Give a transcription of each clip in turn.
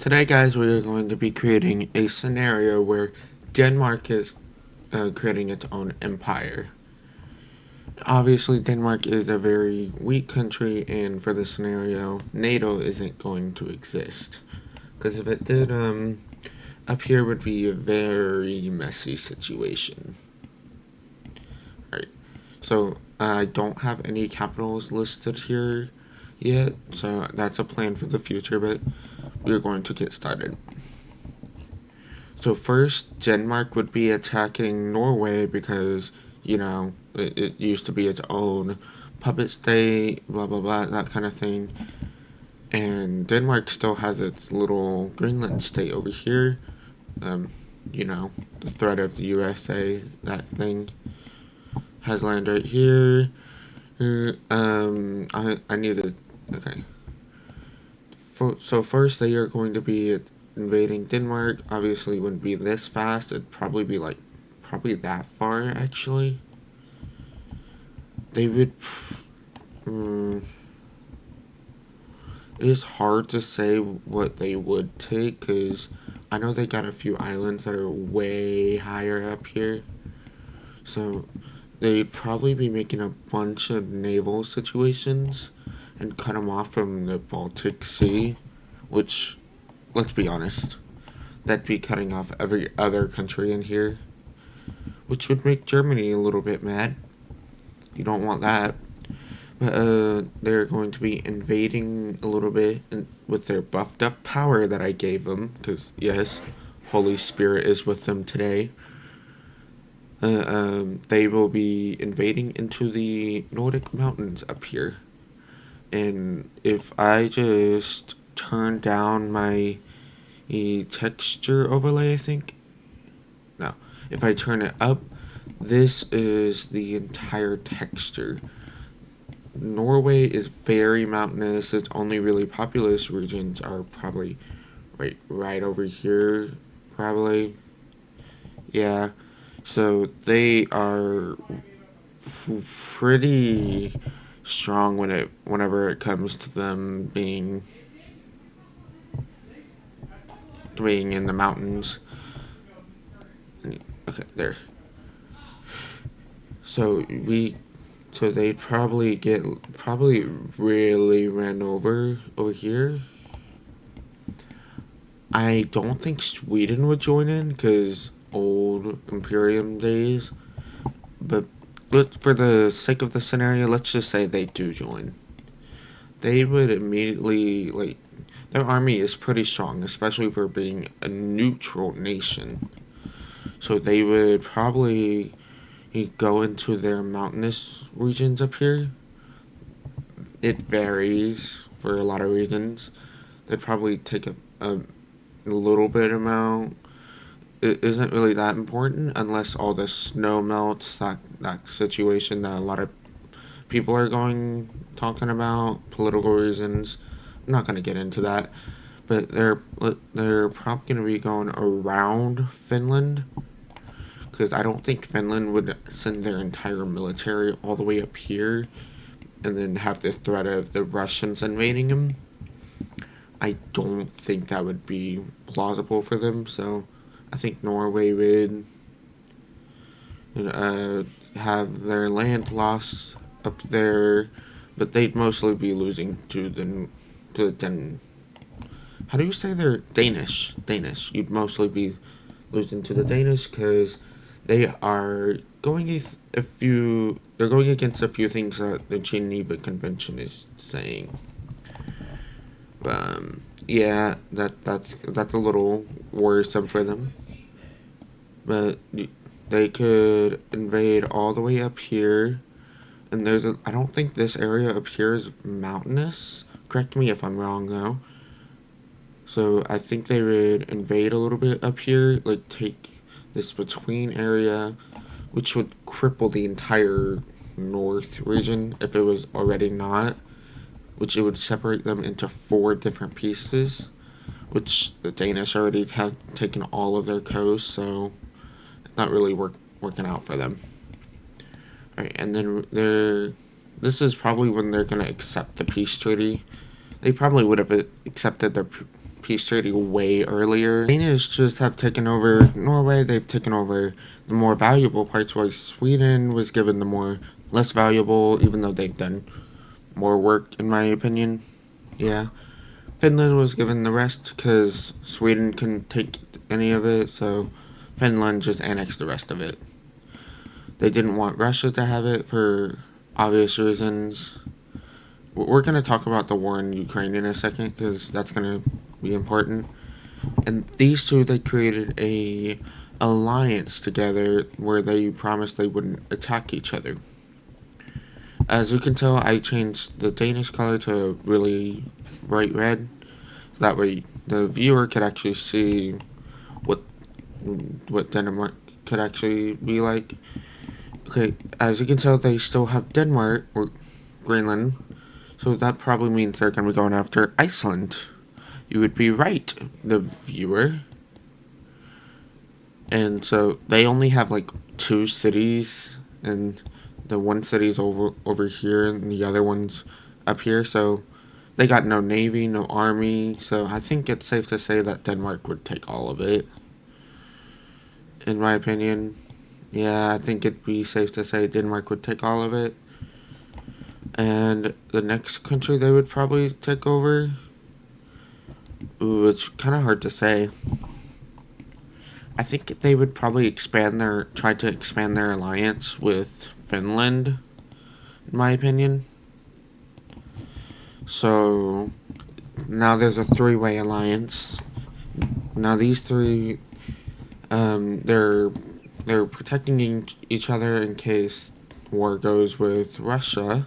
Today, guys, we are going to be creating a scenario where Denmark is creating its own empire. Obviously, Denmark is a very weak country, and for this scenario, NATO isn't going to exist. Because if it did, up here would be a very messy situation. Alright, so I don't have any capitals listed here yet, so that's a plan for the future, but we're going to get started. So first, Denmark would be attacking Norway because, it used to be its own puppet state, blah, blah, blah, that kind of thing. And Denmark still has its little Greenland state over here. The threat of the USA, that thing, has land right here. I need to, okay. So first they are going to be invading Denmark. Obviously wouldn't be this fast. It'd probably be probably that far actually. They would it is hard to say what they would take because I know they got a few islands that are way higher up here. So they'd probably be making a bunch of naval situations and cut them off from the Baltic Sea, which, let's be honest, that'd be cutting off every other country in here, which would make Germany a little bit mad. You don't want that. But they're going to be invading a little bit with their buffed up power that I gave them, because yes, Holy Spirit is with them today. They will be invading into the Nordic mountains up here. And if I just turn down my texture overlay, I think. No. If I turn it up, this is the entire texture. Norway is very mountainous. Its only really populous regions are probably right over here, probably. Yeah. So they are pretty strong whenever it comes to them being in the mountains. Okay, there. So they'd probably really ran over here. I don't think Sweden would join in because old Imperium days. But for the sake of the scenario, let's just say they do join. They would immediately, their army is pretty strong, especially for being a neutral nation. So they would probably go into their mountainous regions up here. It varies for a lot of reasons. They'd probably take a little bit amount. It isn't really that important unless all the snow melts, that situation that a lot of people are talking about, political reasons. I'm not going to get into that, but they're probably going to be going around Finland because I don't think Finland would send their entire military all the way up here and then have the threat of the Russians invading them. I don't think that would be plausible for them, so I think Norway would have their land lost up there, but they'd mostly be losing to the how do you say they're Danish? Danish. You'd mostly be losing to the Danish because they are going they're going against a few things that the Geneva Convention is saying. Yeah, that's a little worrisome for them. But they could invade all the way up here, and I don't think this area up here is mountainous. Correct me if I'm wrong though. So I think they would invade a little bit up here, take this between area, which would cripple the entire north region if it was already not, which it would separate them into 4 different pieces, which the Danish already have taken all of their coast, so it's not really working out for them. Alright, and then this is probably when they're going to accept the peace treaty. They probably would have accepted the peace treaty way earlier. Danish just have taken over Norway. They've taken over the more valuable parts, while Sweden was given the more less valuable, even though they've done more work, in my opinion. Yeah. Finland was given the rest because Sweden couldn't take any of it, so Finland just annexed the rest of it. They didn't want Russia to have it for obvious reasons. We're going to talk about the war in Ukraine in a second because that's going to be important. And these two, they created a alliance together where they promised they wouldn't attack each other. As you can tell, I changed the Danish color to really bright red. So that way the viewer could actually see what Denmark could actually be like. Okay, as you can tell, they still have Denmark or Greenland. So that probably means they're going to be going after Iceland. You would be right, the viewer. And so they only have like 2 cities, and the one city's over here, and the other one's up here. So they got no navy, no army. So I think it's safe to say that Denmark would take all of it. In my opinion, yeah, I think it'd be safe to say Denmark would take all of it. And the next country they would probably take over, ooh, it's kind of hard to say. I think they would probably try to expand their alliance with Finland, in my opinion. So now there's a 3-way alliance. Now these three, they're protecting each other in case war goes with Russia.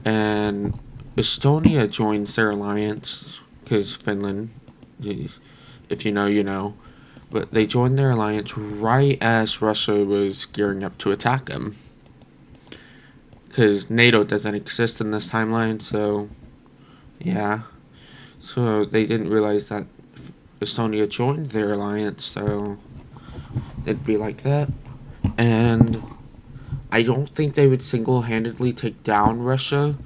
And Estonia joins their alliance because Finland, if you know, you know. But they joined their alliance right as Russia was gearing up to attack them. Because NATO doesn't exist in this timeline, so yeah. So they didn't realize that Estonia joined their alliance, so it'd be like that. And I don't think they would single-handedly take down Russia,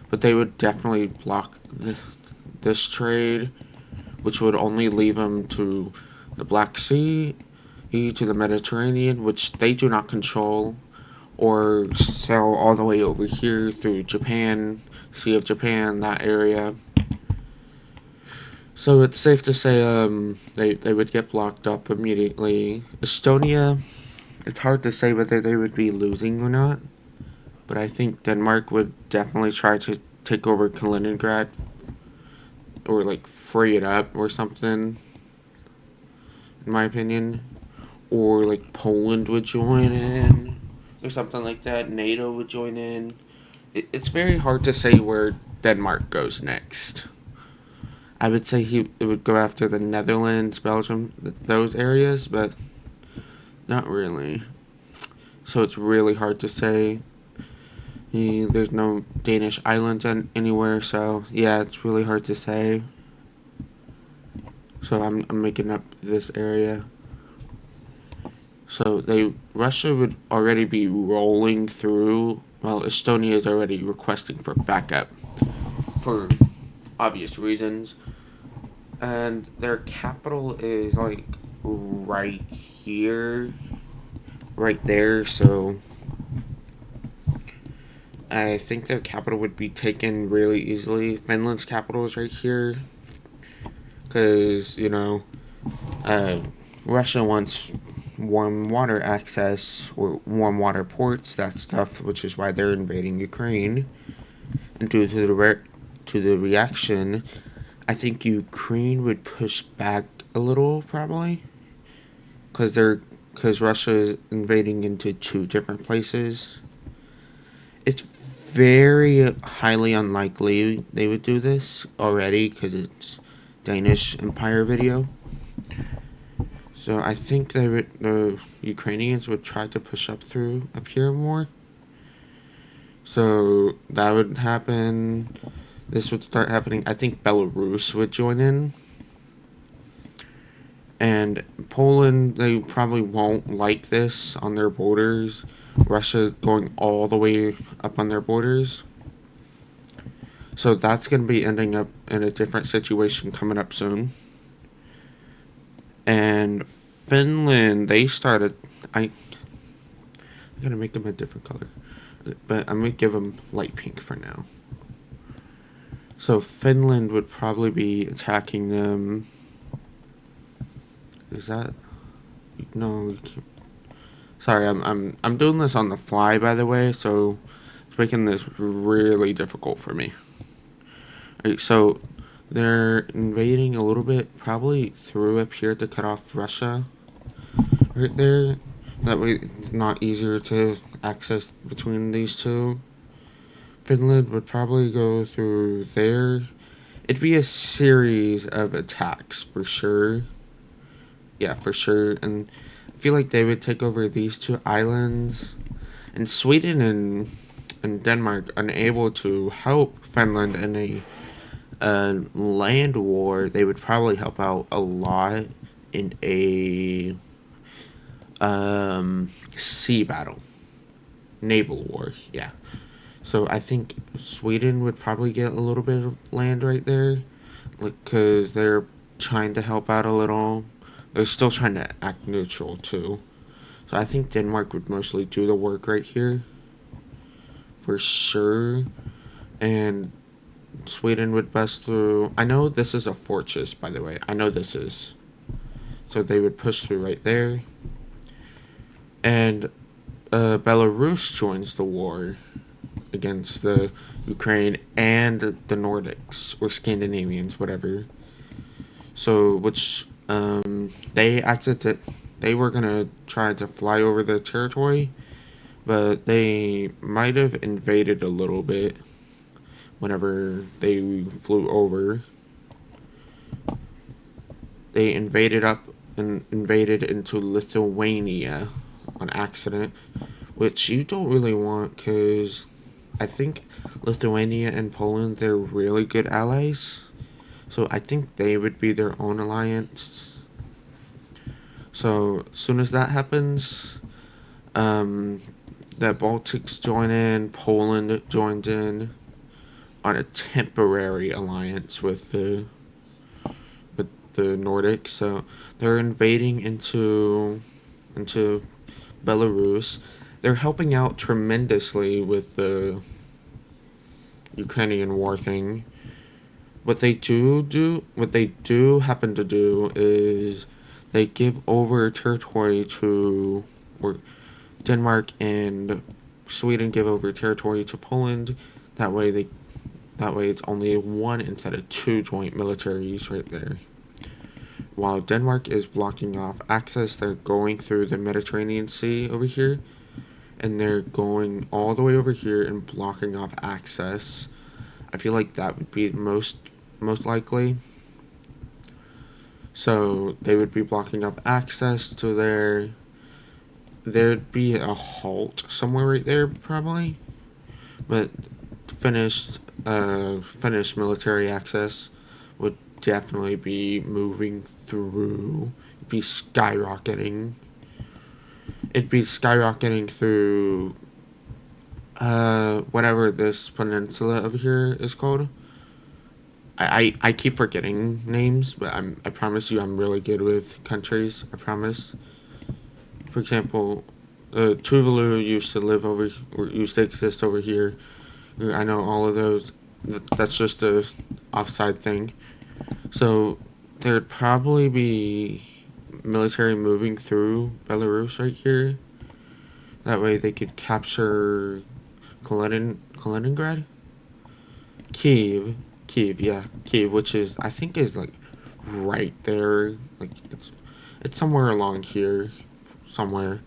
but they would definitely block this trade, which would only leave them to the Black Sea, to the Mediterranean, which they do not control, or sail all the way over here through Japan, Sea of Japan, that area. So it's safe to say they would get blocked up immediately. Estonia, it's hard to say whether they would be losing or not, but I think Denmark would definitely try to take over Kaliningrad, or like free it up or something, in my opinion. Or like Poland would join in, or something like that. NATO would join in. It's very hard to say where Denmark goes next. I would say it would go after the Netherlands, Belgium, those areas, but not really. So it's really hard to say. There's no Danish islands anywhere, so yeah, it's really hard to say. So I'm making up this area. So Russia would already be rolling through, while Estonia is already requesting for backup for obvious reasons. And their capital is like right here, right there, so I think their capital would be taken really easily. Finland's capital is right here, because, Russia wants warm water access, or warm water ports, that stuff, which is why they're invading Ukraine. And due to the reaction, I think Ukraine would push back a little, probably, because Russia is invading into 2 different places. It's very highly unlikely they would do this already, because it's Danish Empire video. So I think the Ukrainians would try to push up here more. So that would happen. This would start happening. I think Belarus would join in. And Poland, they probably won't like this on their borders. Russia going all the way up on their borders. So that's going to be ending up in a different situation coming up soon. And Finland, they started. I'm gonna make them a different color, but I'm gonna give them light pink for now. So Finland would probably be attacking them. Is that no? Sorry, I'm doing this on the fly, by the way. So it's making this really difficult for me. Right, so they're invading a little bit, probably through up here to cut off Russia. Right there. That way, it's not easier to access between these two. Finland would probably go through there. It'd be a series of attacks for sure. Yeah, for sure. And I feel like they would take over these two islands. And Sweden and Denmark unable to help Finland in a land war. They would probably help out a lot in a sea battle, naval war. Yeah. So I think Sweden would probably get a little bit of land right there, because they're trying to help out a little. They're still trying to act neutral too. So I think Denmark would mostly do the work right here, for sure. And Sweden would bust through. I know this is a fortress, by the way. I know this is. So they would push through right there. And Belarus joins the war against the Ukraine and the Nordics or Scandinavians, whatever. So, which they acted to, they were gonna try to fly over the territory, but they might have invaded a little bit whenever they flew over. They invaded up and invaded into Lithuania on accident, which you don't really want because I think Lithuania and Poland, they're really good allies. So I think they would be their own alliance. So as soon as that happens, um, the Baltics join in, Poland joins in on a temporary alliance with the Nordics. So they're invading into Belarus. They're helping out tremendously with the Ukrainian war thing. What they do happen to do is they give over territory to, or Denmark and Sweden give over territory to Poland. That way they, that way it's only one instead of two joint militaries right there. While Denmark is blocking off access, they're going through the Mediterranean Sea over here, and they're going all the way over here and blocking off access. I feel like that would be most likely. So they would be blocking up access to their. There'd be a halt somewhere right there probably, but finished military access would definitely be moving through. Be skyrocketing. It'd be skyrocketing through whatever this peninsula over here is called. I keep forgetting names, but I promise you I'm really good with countries. I promise. For example, Tuvalu used to live over, or used to exist over here. I know all of those. That's just a offside thing. So there'd probably be military moving through Belarus right here. That way they could capture Kaliningrad, Kiev, Kiev, yeah, Kiev, which is I think is like right there. Like it's somewhere along here, somewhere.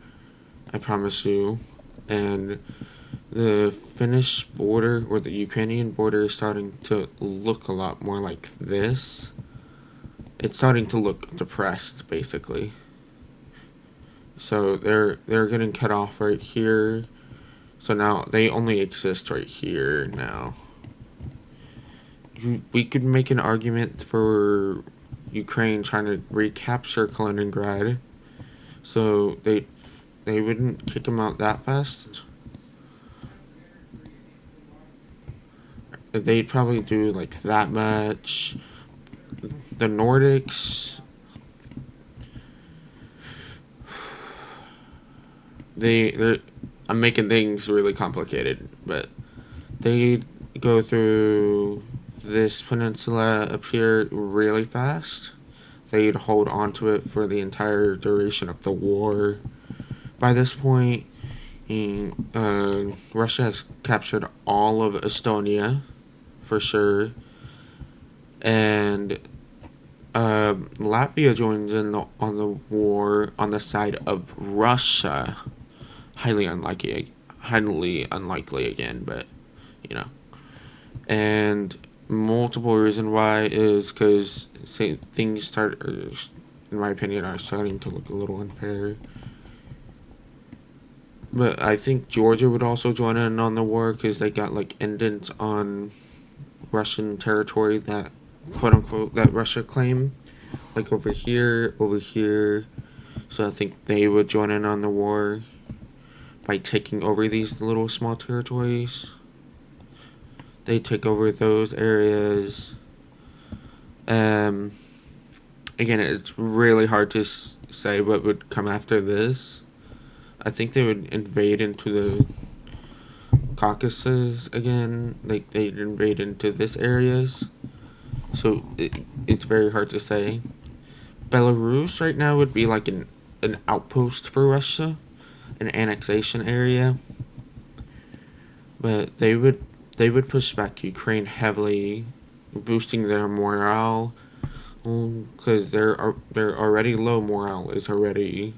I promise you. And the Finnish border or the Ukrainian border is starting to look a lot more like this. It's starting to look depressed, basically. So they're getting cut off right here. So now they only exist right here now. We could make an argument for Ukraine trying to recapture Kaliningrad, so they wouldn't kick them out that fast. they'd probably do like that much. The Nordics, they're I'm making things really complicated, but they go through this peninsula up here really fast. They'd hold on to it for the entire duration of the war. By this point, Russia has captured all of Estonia for sure, and Latvia joins in on the war on the side of Russia. Highly unlikely again, but you know. And multiple reason why is because things in my opinion, are starting to look a little unfair. But I think Georgia would also join in on the war because they got like indents on Russian territory that, quote unquote, that Russia claimed, like over here, over here. So I think they would join in on the war by taking over these little small territories. They take over those areas. Um, Again, it's really hard to say what would come after this. I think they would invade into the Caucasus again. Like they'd invade into this areas. So it's very hard to say. Belarus right now would be like an outpost for Russia, an annexation area. But they would push back Ukraine heavily, boosting their morale, because they're already low morale is already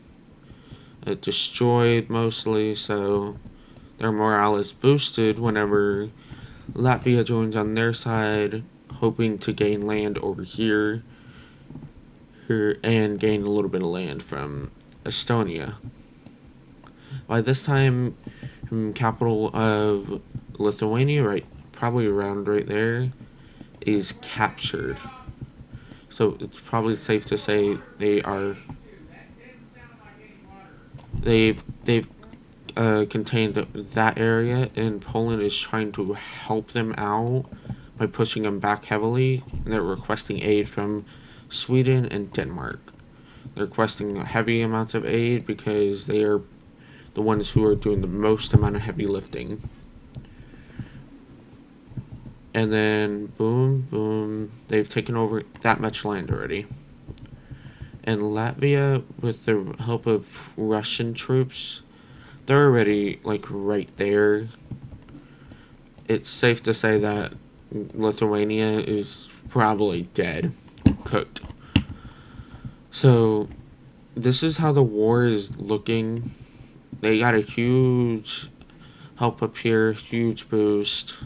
destroyed mostly, so their morale is boosted whenever Latvia joins on their side, hoping to gain land over here and gain a little bit of land from Estonia. By this time, capital of Lithuania, right, probably around right there, is captured. So it's probably safe to say they've contained that area, and Poland is trying to help them out by pushing them back heavily. And they're requesting aid from Sweden and Denmark. They're requesting heavy amounts of aid because they are the ones who are doing the most amount of heavy lifting. And then, boom, boom, they've taken over that much land already. And Latvia, with the help of Russian troops, they're already, like, right there. It's safe to say that Lithuania is probably dead, cooked. So, this is how the war is looking. They got a huge help up here, huge boost.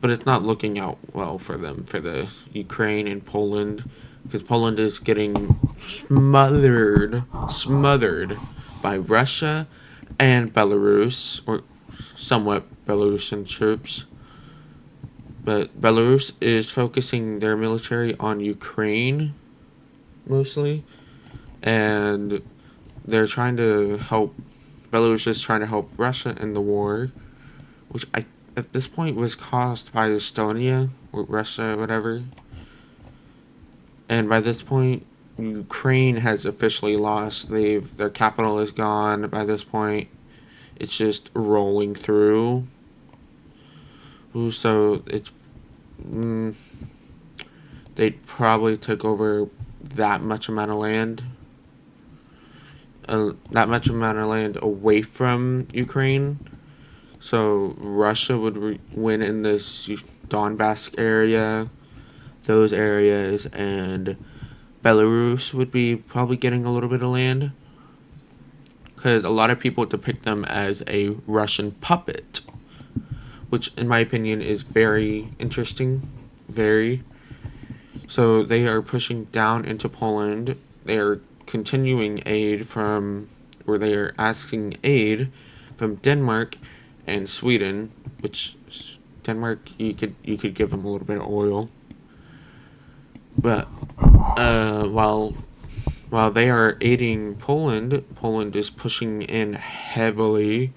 But it's not looking out well for them, for the Ukraine and Poland, because Poland is getting smothered by Russia and Belarus, or somewhat Belarusian troops. But Belarus is focusing their military on Ukraine, mostly, and they're trying to help. Belarus is trying to help Russia in the war, which I at this point was caused by Estonia or Russia, whatever. And by this point, Ukraine has officially lost. Their capital is gone. By this point, it's just rolling through. So it's they probably took over that much amount of land. That much amount of land away from Ukraine. So Russia would win in this Donbass area, those areas, and Belarus would be probably getting a little bit of land. Because a lot of people depict them as a Russian puppet, which, in my opinion, is very interesting. Very. So they are pushing down into Poland. They are continuing aid from, or they are asking aid from Denmark and Sweden, which Denmark you could give them a little bit of oil, but while they are aiding Poland, Poland is pushing in heavily,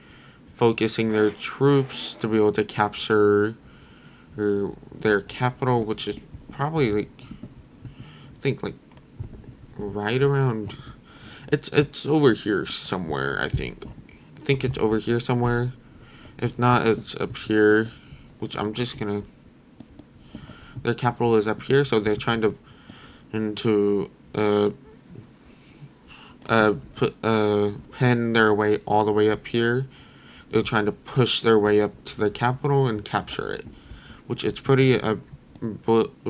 focusing their troops to be able to capture or their capital, which is probably like I think like right around. It's over here somewhere. I think it's over here somewhere. If not, it's up here, which I'm just gonna. Their capital is up here, so they're trying to into put pin their way all the way up here. They're trying to push their way up to the capital and capture it, which it's pretty a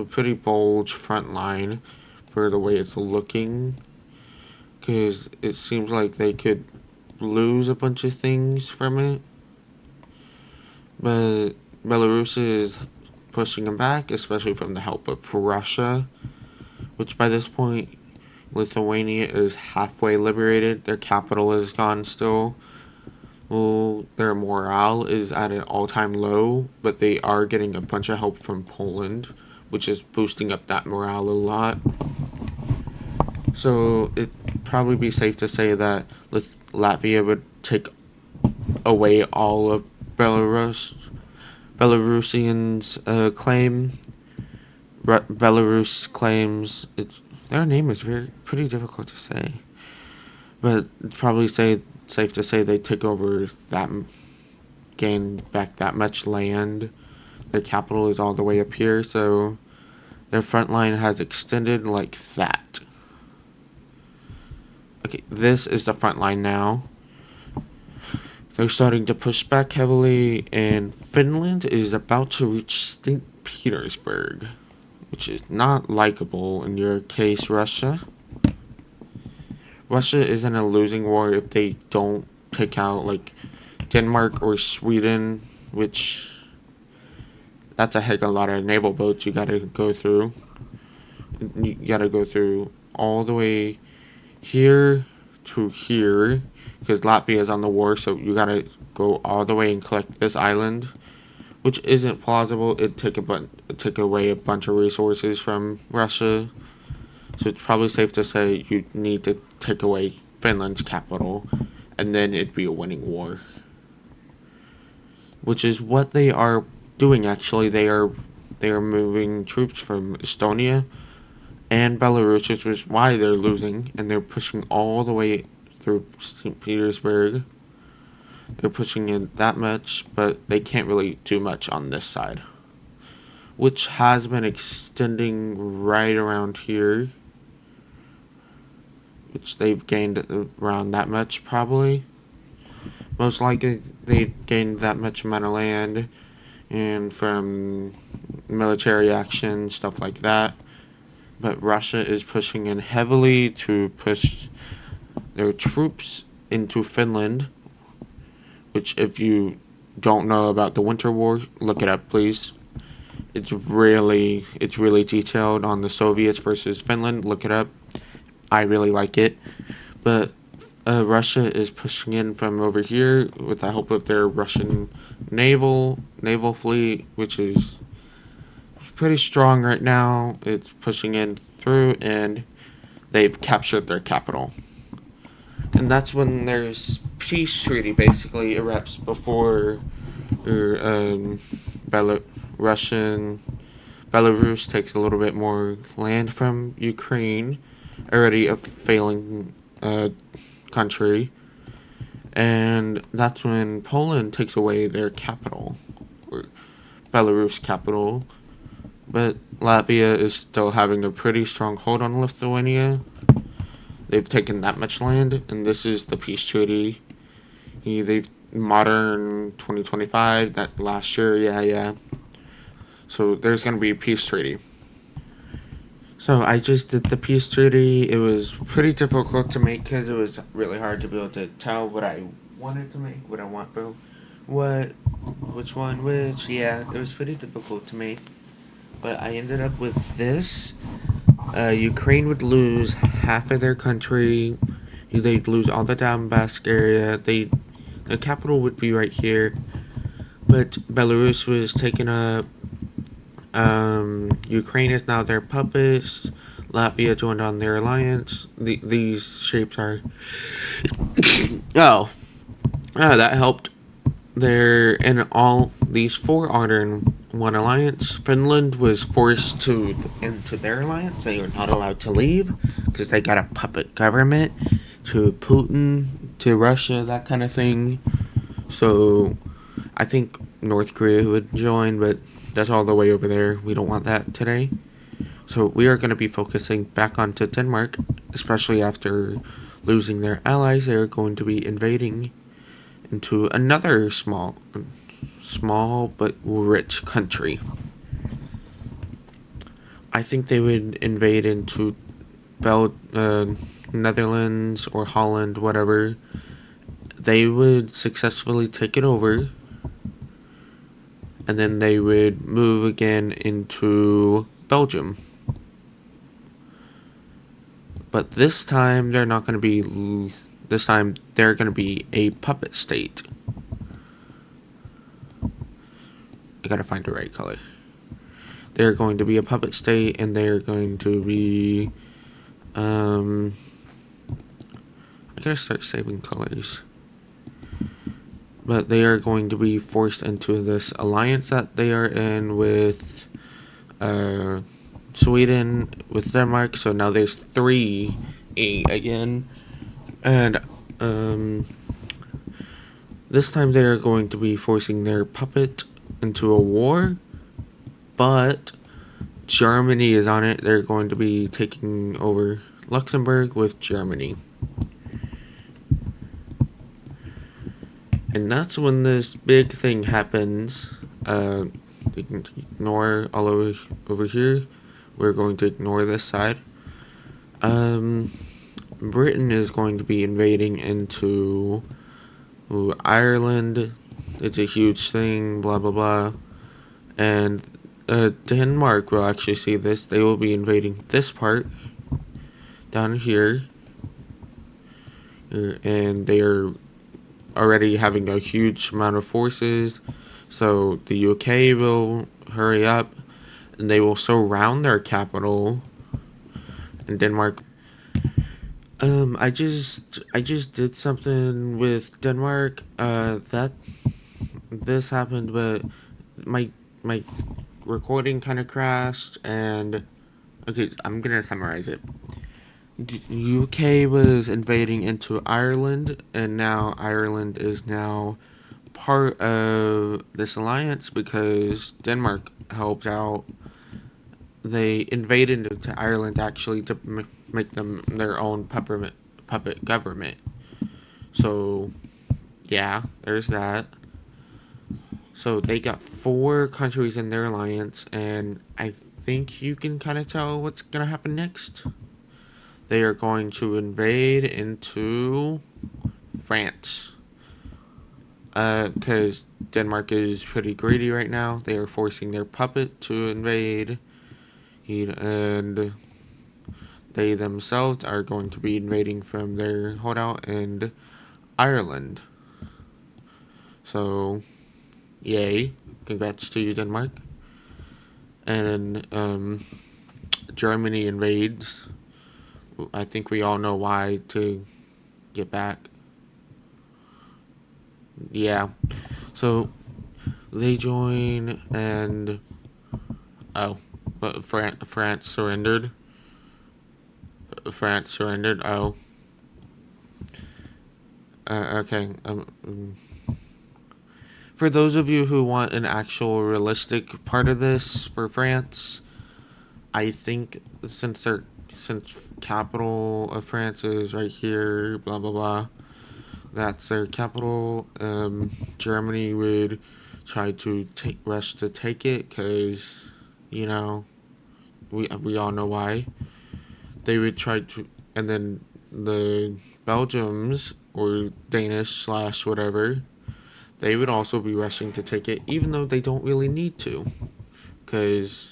pretty bold front line for the way it's looking, because it seems like they could lose a bunch of things from it. But Belarus is pushing them back, especially from the help of Russia, which by this point, Lithuania is halfway liberated. Their capital is gone still. Well, their morale is at an all time low, but they are getting a bunch of help from Poland, which is boosting up that morale a lot. So it'd probably be safe to say that Latvia would take away all of Belarusians' claim. Belarus claims their name is very pretty difficult to say, but it's probably safe to say they took over that, gained back that much land. Their capital is all the way up here, so their front line has extended like that. Okay, this is the front line now. They're starting to push back heavily, and Finland is about to reach St. Petersburg, which is not likable in your case, Russia. Russia is in a losing war if they don't take out like Denmark or Sweden, which that's a heck of a lot of naval boats you gotta go through. You gotta go through all the way here to here, because Latvia is on the war, so you gotta go all the way and collect this island, which isn't plausible. It'd take away a bunch of resources from Russia, so it's probably safe to say you need to take away Finland's capital, and then it'd be a winning war. Which is what they are doing. Actually, they are moving troops from Estonia and Belarus, which is why they're losing, and they're pushing all the way through St. Petersburg. They're pushing in that much, but they can't really do much on this side, which has been extending right around here, which they've gained around that much probably. Most likely they gained that much amount of land and from military action, stuff like that. But Russia is pushing in heavily to push their troops into Finland, which if you don't know about the Winter War, look it up please. It's really detailed on the Soviets versus Finland. Look it up. I really like it. But Russia is pushing in from over here with the help of their Russian naval fleet, which is pretty strong right now. It's pushing in through, and they've captured their capital. And that's when there's peace treaty basically erupts before Russian Belarus takes a little bit more land from Ukraine, already a failing country, and that's when Poland takes away their capital, or Belarus capital. But Latvia is still having a pretty strong hold on Lithuania. They've taken that much land, and this is the peace treaty. They've modern 2025, that last year, yeah. So there's gonna be a peace treaty. So I just did the peace treaty. It was pretty difficult to make because it was really hard to be able to tell what I wanted to make, what I want, bro. What, which one, which, yeah, it was pretty difficult to make. But I ended up with this. Ukraine would lose half of their country. They'd lose all the Donbass area. The capital would be right here. But Belarus was taken up. Ukraine is now their puppets. Latvia joined on their alliance. These shapes are. That helped. They're in all these four are in one alliance. Finland was forced to into their alliance. They were not allowed to leave because they got a puppet government to Putin, to Russia, that kind of thing. So I think North Korea would join, but that's all the way over there. We don't want that today. So we are going to be focusing back onto Denmark, especially after losing their allies. They are going to be invading into another small but rich country. I think they would invade into Netherlands or Holland, whatever. They would successfully take it over, and then they would move again into Belgium. But this time they're not going to be. This time they're going to be a puppet state. I gotta find the right color. They're going to be a puppet state, and they're going to be. I gotta start saving colors. But they are going to be forced into this alliance that they are in with Sweden, with Denmark. So now there's 3 again. And this time they are going to be forcing their puppet into a war. But Germany is on it. They're going to be taking over Luxembourg with Germany. And that's when this big thing happens. You can ignore all over here. We're going to ignore this side. Britain is going to be invading into Ireland. It's a huge thing, blah, blah, blah. And Denmark will actually see this. They will be invading this part down here. And they are already having a huge amount of forces. So the UK will hurry up, and they will surround their capital in Denmark. I just did something with Denmark. This happened, but my recording kind of crashed, and okay, I'm gonna summarize it. UK was invading into Ireland, and now Ireland is now part of this alliance because Denmark helped out. They invaded into Ireland actually to make them their own puppet government. So, yeah, there's that. So they got 4 countries in their alliance, and I think you can kind of tell what's gonna happen next. They are going to invade into France. Because Denmark is pretty greedy right now. They are forcing their puppet to invade. And they themselves are going to be invading from their holdout in Ireland. So, yay. Congrats to you, Denmark. And Germany invades. I think we all know why, to get back. Yeah. So they join, and but France surrendered. France surrendered. Oh. Okay. For those of you who want an actual realistic part of this for France, I think since capital of France is right here, blah blah blah, that's their capital. Germany would try to rush to take it because, you know, we all know why. They would try to, and then the Belgians or Danish slash whatever, they would also be rushing to take it, even though they don't really need to, because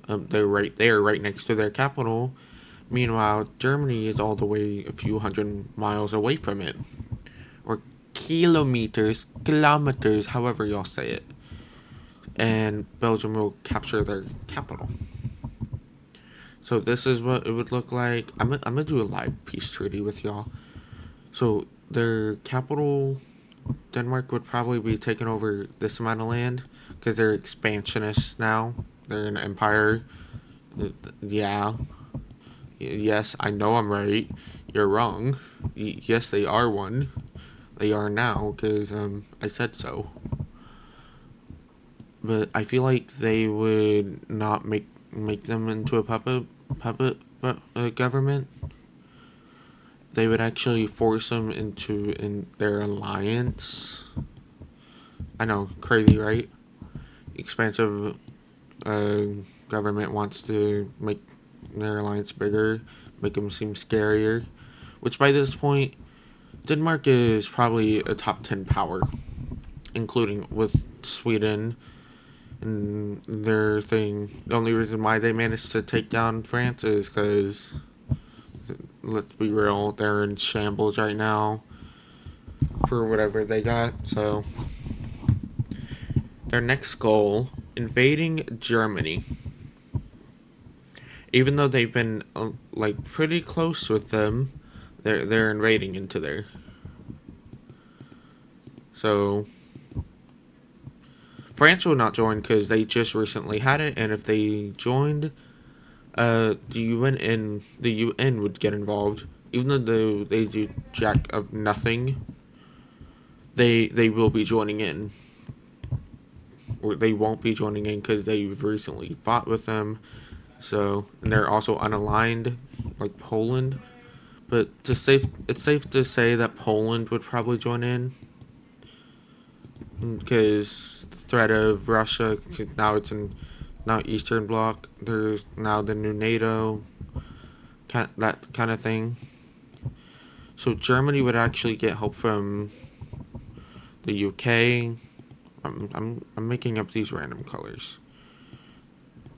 they're right there, right next to their capital. Meanwhile, Germany is all the way a few hundred miles away from it, or kilometers, however y'all say it. And Belgium will capture their capital. So this is what it would look like. I'm gonna do a live peace treaty with y'all. So their capital, Denmark, would probably be taking over this amount of land because they're expansionists now. They're an empire. Yeah. Yes, I know I'm right. You're wrong. Yes, they are one. They are now because I said so. But I feel like they would not make them into a puppet government. They would actually force them into in their alliance. I know, crazy, right? Expansive uh, government wants to make their alliance bigger, make them seem scarier. Which by this point, Denmark is probably a top 10 power, including with Sweden and their thing. The only reason why they managed to take down France is because, let's be real, they're in shambles right now for whatever they got. So, their next goal, invading Germany. Even though they've been like pretty close with them, they're invading into there. So France will not join because they just recently had it, and if they joined, the UN would get involved. Even though they do jack of nothing, they will be joining in, or they won't be joining in because they've recently fought with them. So, and they're also unaligned, like Poland. But it's safe to say that Poland would probably join in because the threat of Russia, now it's in now Eastern Bloc. There's now the new NATO, that kind of thing. So Germany would actually get help from the UK. I'm making up these random colors.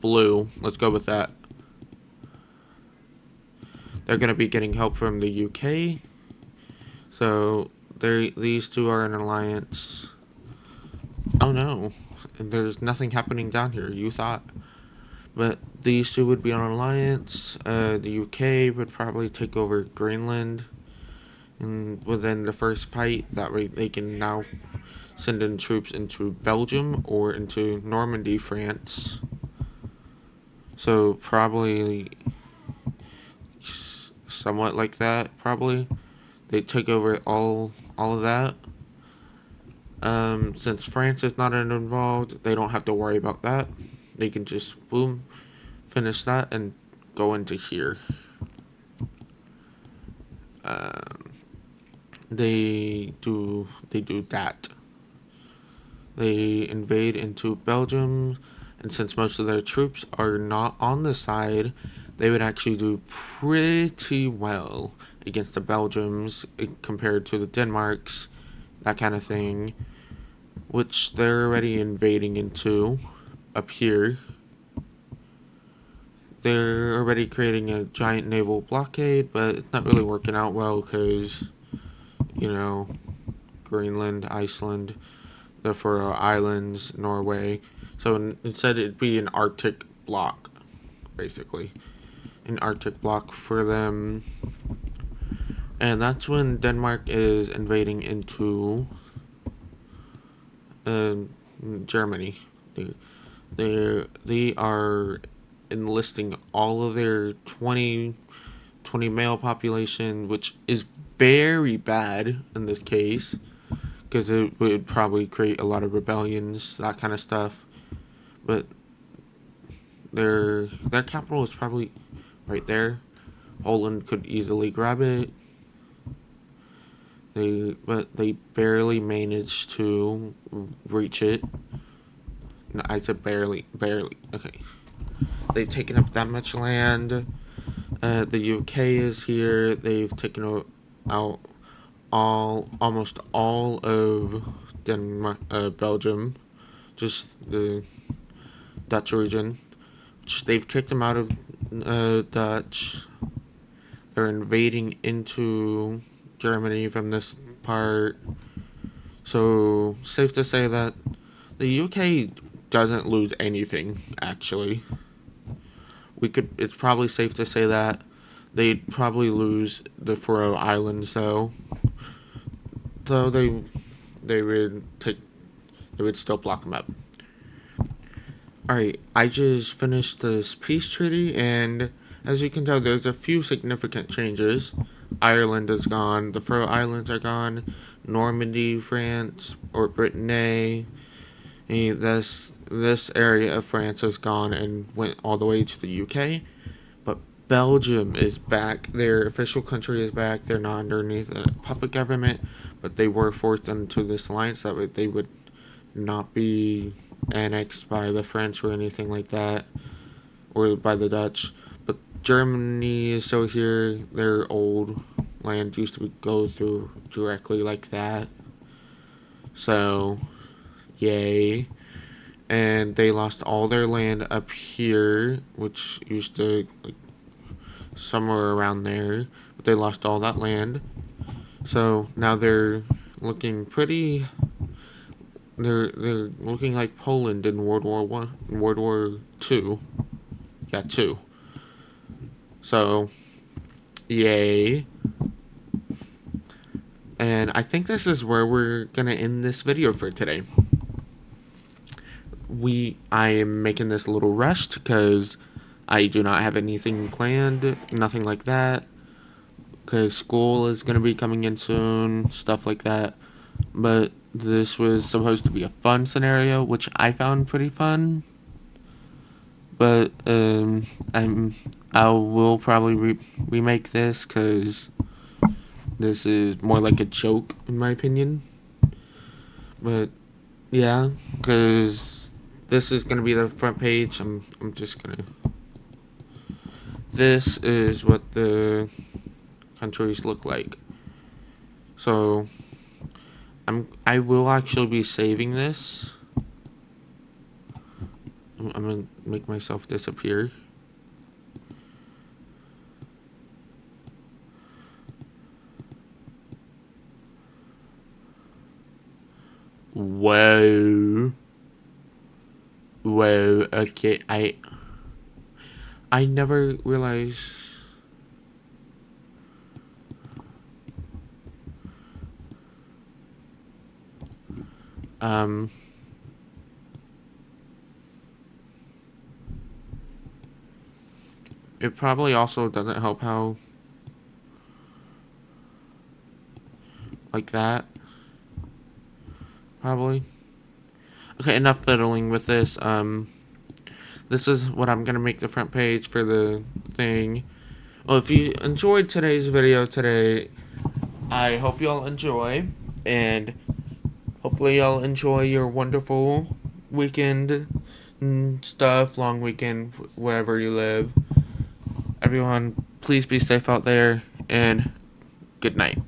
Blue. Let's go with that. They're gonna be getting help from the UK. So these two are an alliance. Oh no, there's nothing happening down here. You thought, but these two would be on an alliance. The UK would probably take over Greenland, and within the first fight, that way they can now send in troops into Belgium or into Normandy, France. So probably somewhat like that. Probably they took over all of that. Since France is not involved, they don't have to worry about that. They can just boom, finish that, and go into here. Um, they do that. They invade into Belgium, and since most of their troops are not on the side, they would actually do pretty well against the Belgians compared to the Denmarks, that kind of thing, which they're already invading into up here. They're already creating a giant naval blockade, but it's not really working out well because, you know, Greenland, Iceland, the Faroe Islands, Norway. So instead, it'd be an Arctic block, basically. An Arctic block for them. And that's when Denmark is invading into uh, Germany. They are enlisting all of their 20 male population, which is very bad in this case because it would probably create a lot of rebellions, that kind of stuff. But their capital is probably right there. Poland could easily grab it. They barely managed to reach it. No, I said barely. Okay, they've taken up that much land. The UK is here. They've taken out almost all of Denmark, Belgium, just the Dutch region. Which they've kicked them out of Dutch. They're invading into Germany from this part. So safe to say that the UK doesn't lose anything actually. It's probably safe to say that they'd probably lose the Faroe Islands though. Though they would still block them up. Alright, I just finished this peace treaty, and as you can tell, there's a few significant changes. Ireland is gone, the Faroe Islands are gone, Normandy, France, or Brittany, this area of France is gone and went all the way to the UK. But Belgium is back. Their official country is back. They're not underneath a puppet government, but they were forced into this alliance that they would not be annexed by the French or anything like that, or by the Dutch. But Germany is still here. Their old land used to go through directly like that. So, yay. And they lost all their land up here, which used to, like, somewhere around there. But they lost all that land. So now they're looking pretty. They're looking like Poland in World War I, World War II. Yeah, two. So, yay. And I think this is where we're gonna end this video for today. I am making this a little rushed because I do not have anything planned, nothing like that. Because school is gonna be coming in soon, stuff like that. But this was supposed to be a fun scenario, which I found pretty fun. But I will probably remake this because this is more like a joke in my opinion. But yeah, because this is gonna be the front page. I'm just gonna. This is what the countries look like. So I will actually be saving this. I'm gonna make myself disappear. Whoa. Whoa, okay, I never realized. Um it probably also doesn't help how, like that. Probably. Okay, enough fiddling with this. This is what I'm gonna make the front page for the thing. Well, if you enjoyed today's video today, I hope y'all enjoy, and hopefully y'all enjoy your wonderful weekend and stuff, long weekend, wherever you live. Everyone, please be safe out there, and good night.